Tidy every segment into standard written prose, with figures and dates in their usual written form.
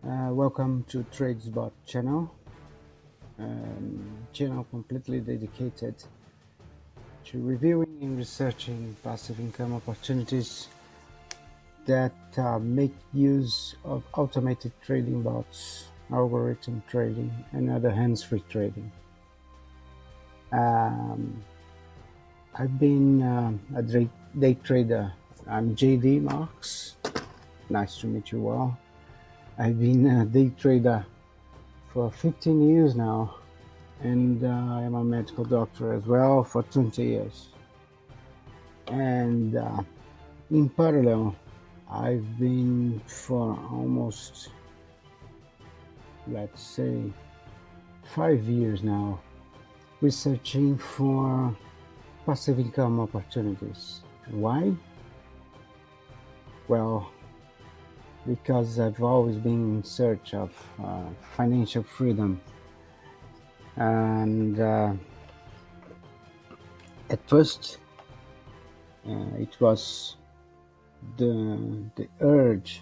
Welcome to TradesBot channel completely dedicated to reviewing and researching passive income opportunities that make use of automated trading bots, algorithm trading, and other hands-free trading. Um, I've been a day trader. I'm JD Marks. Nice to meet you all. I've been a day trader for 15 years now, and I am a medical doctor as well for 20 years. And in parallel, I've been for almost, let's say, 5 years now, researching for passive income opportunities. Why? Well, because I've always been in search of financial freedom. And at first, it was the urge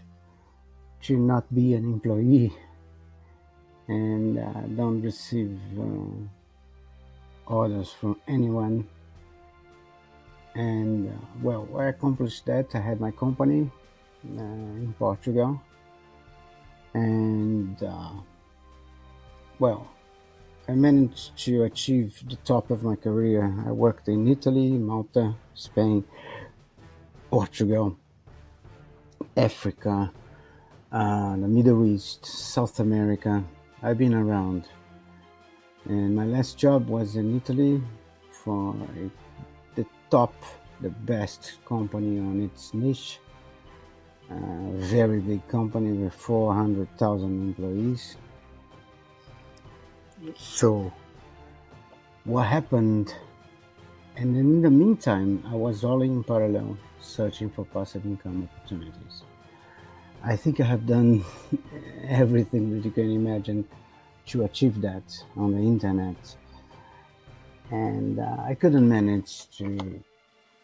to not be an employee and don't receive orders from anyone. And well, I accomplished that. I had my company in Portugal, and well, I managed to achieve the top of my career. I worked in Italy, Malta, Spain, Portugal, Africa, the Middle East, South America. I've been around. And my last job was in Italy for the top, the best company on its niche. Very big company with 400,000 employees. So what happened? And in the meantime, I was all in parallel searching for passive income opportunities. I think I have done everything that you can imagine to achieve that on the internet, and I couldn't manage to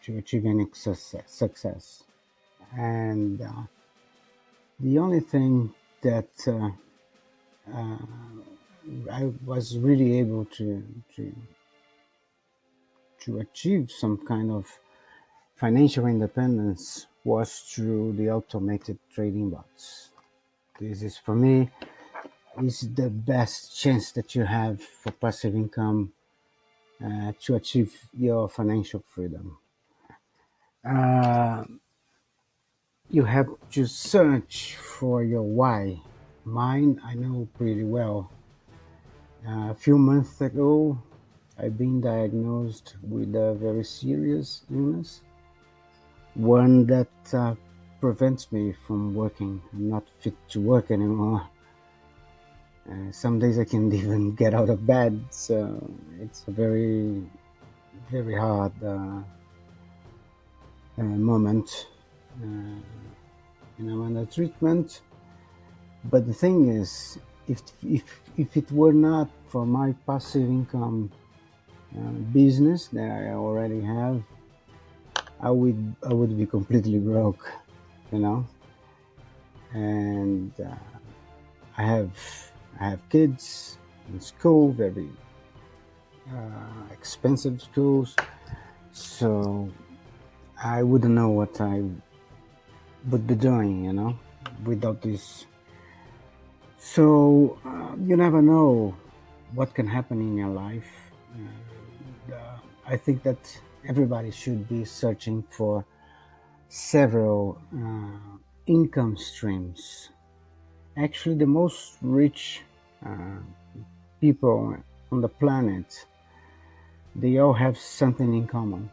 achieve any success. And the only thing that I was really able to achieve some kind of financial independence was through the automated trading bots. This is, for me, is the best chance that you have for passive income to achieve your financial freedom. Uh, you have to search for your why. Mine, I know pretty well. A few months ago, I've been diagnosed with a very serious illness, one that prevents me from working. I'm not fit to work anymore. Some days I can't even get out of bed, so it's a very, very hard moment. I'm under treatment. But the thing is, if it were not for my passive income business that I already have, I would be completely broke, you know. And I have kids in school, very expensive schools, so I wouldn't know what I would be doing, without this. So you never know what can happen in your life. And, I think that everybody should be searching for several income streams. Actually, the most rich people on the planet, they all have something in common.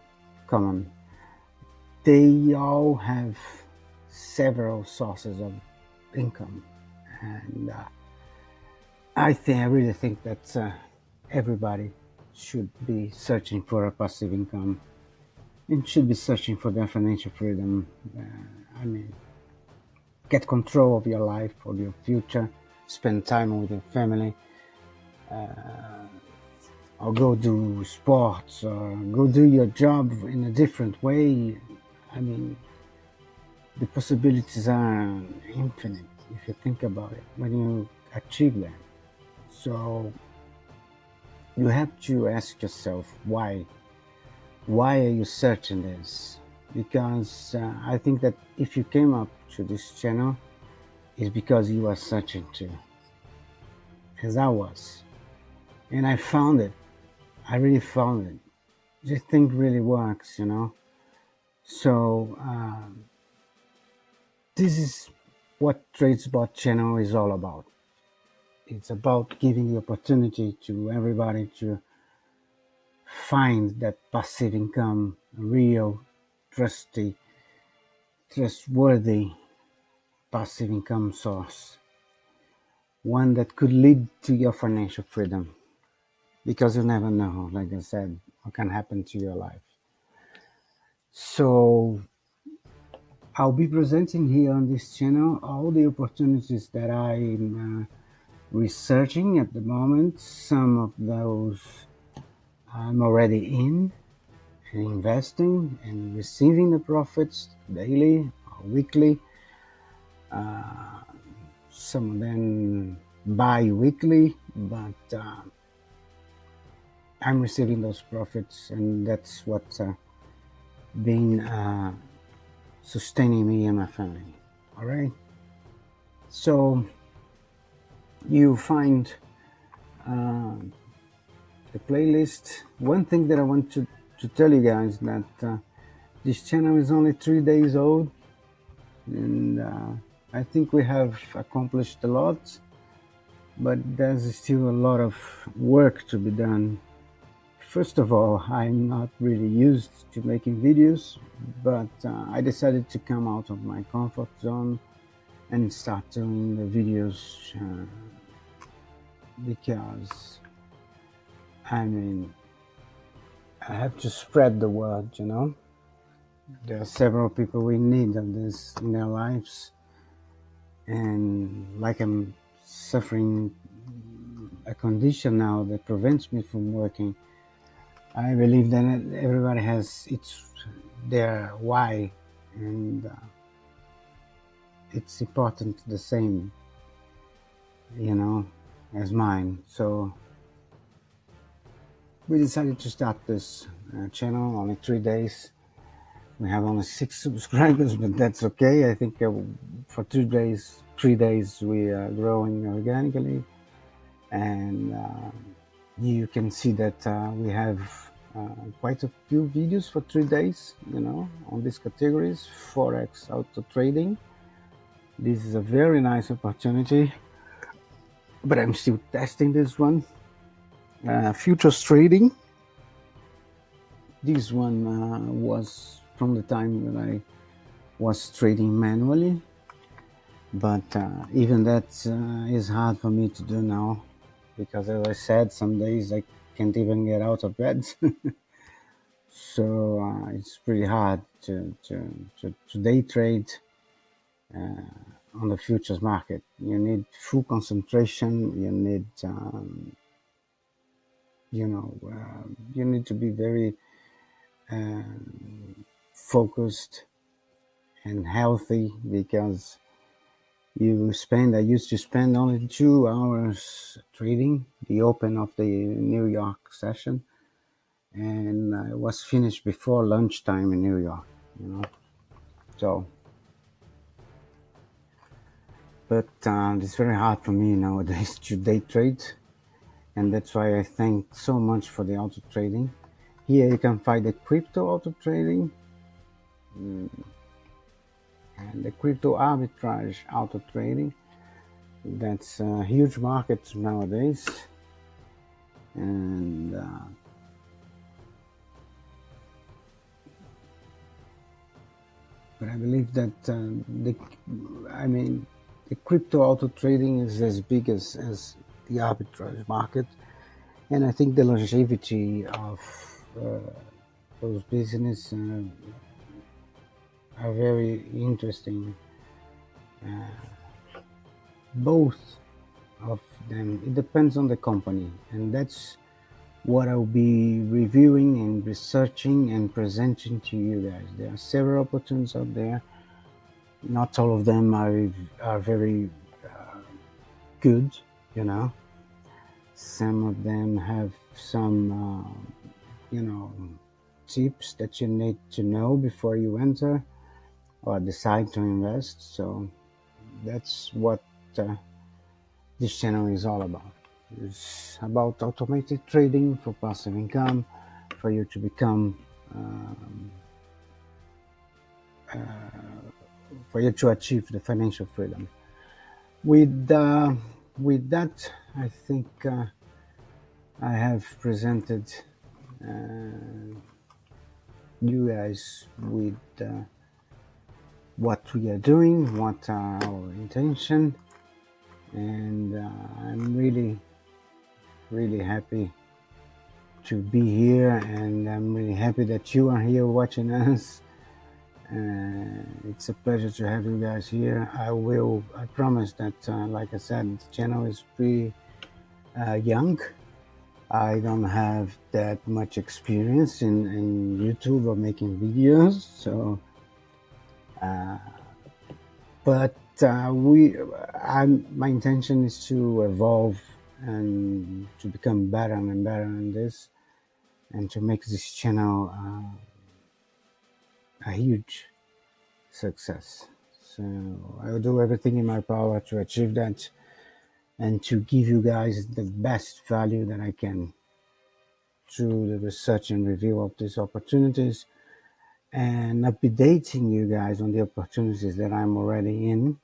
They all have several sources of income. And I really think that everybody should be searching for a passive income and should be searching for their financial freedom. I mean, get control of your life, of your future, spend time with your family, or go do sports, or go do your job in a different way. I mean, the possibilities are infinite. if you think about it, when you achieve that. So you have to ask yourself why. Why are you searching this? Because I think that if you came up to this channel, it's because you are searching too, as I was. And I found it. I really found it. This thing really works, you know. So this is what TradeSpot channel is all about. It's about giving the opportunity to everybody to find that passive income, real, trustworthy passive income source, one that could lead to your financial freedom. Because you never know, like I said, what can happen to your life. So I'll be presenting here on this channel all the opportunities that I'm researching at the moment. Some of those I'm already in and investing and receiving the profits daily or weekly. Some of them bi-weekly, but I'm receiving those profits, and that's what's been sustaining me and my family. All right. So you find the playlist. One thing that I want to tell you guys that this channel is only 3 days old, and I think we have accomplished a lot, but there's still a lot of work to be done. First of all, I'm not really used to making videos, but I decided to come out of my comfort zone and start doing the videos because I mean I have to spread the word, you know. There are several people in need of this in their lives, and like I'm suffering a condition now that prevents me from working. I believe that everybody has their why, and it's important the same, you know, as mine. So we decided to start this channel only 3 days. We have only 6 subscribers, but that's okay. I think for 3 days we are growing organically, and you can see that we have quite a few videos for 3 days, you know, on these categories: forex, auto trading. This is a very nice opportunity, but I'm still testing this one. Futures trading. This one was from the time when I was trading manually, but even that is hard for me to do now, because as I said, some days I can't even get out of bed. So it's pretty hard to day trade on the futures market. You need full concentration. You need you need to be very focused and healthy, because I used to spend only 2 hours trading the open of the New York session, and I was finished before lunchtime in New York, you know. So, but it's very hard for me nowadays to day trade, and that's why I thank so much for the auto trading. Here you can find the crypto auto trading and the crypto arbitrage auto trading. That's a huge market nowadays, and but I believe that the crypto auto trading is as big as the arbitrage market, and I think the longevity of those businesses are very interesting. Both of them. It depends on the company, and that's what I'll be reviewing and researching and presenting to you guys. There are several opportunities out there. Not all of them are very good, you know. Some of them have some, you know, tips that you need to know before you enter or decide to invest. So that's what this channel is all about. It's about automated trading for passive income, for you to become, um, for you to achieve the financial freedom. With with that, I think I have presented you guys with what we are doing, what are our intention, and I'm really happy to be here, and I'm really happy that you are here watching us. It's a pleasure to have you guys here. I promise that, like I said, the channel is pretty young. I don't have that much experience in YouTube or making videos, so but my intention is to evolve and to become better and better in this, and to make this channel a huge success. So I'll do everything in my power to achieve that and to give you guys the best value that I can through the research and review of these opportunities, and updating you guys on the opportunities that I'm already in,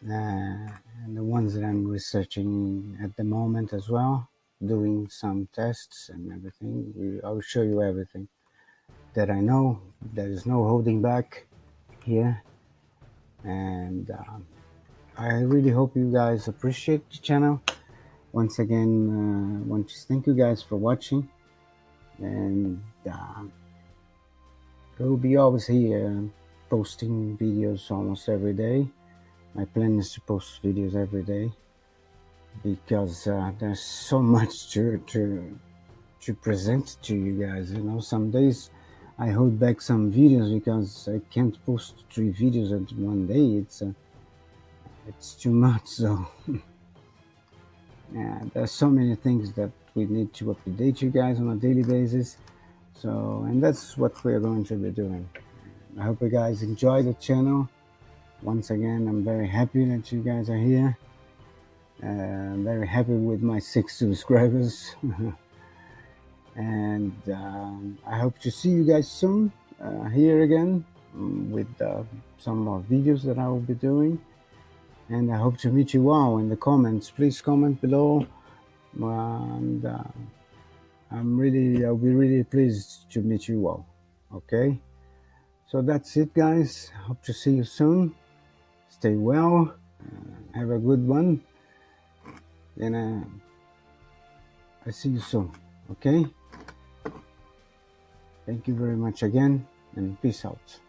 and the ones that I'm researching at the moment as well, doing some tests and everything. I'll show you everything that I know. There is no holding back here, and I really hope you guys appreciate the channel. Once again, want to thank you guys for watching, and I will be always here posting videos almost every day. My plan is to post videos every day because there's so much to present to you guys. You know, some days I hold back some videos because I can't post 3 videos at one day. It's too much. So yeah, there's so many things that we need to update you guys on a daily basis. So, and that's what we're going to be doing. I hope you guys enjoy the channel. Once again, I'm very happy that you guys are here. I'm very happy with my 6 subscribers. And I hope to see you guys soon here again with some more videos that I will be doing. And I hope to meet you all in the comments. Please comment below. And I'll be really pleased to meet you all. Okay? So that's it, guys. Hope to see you soon. Stay well. Have a good one. And I see you soon. Okay? Thank you very much again, and peace out.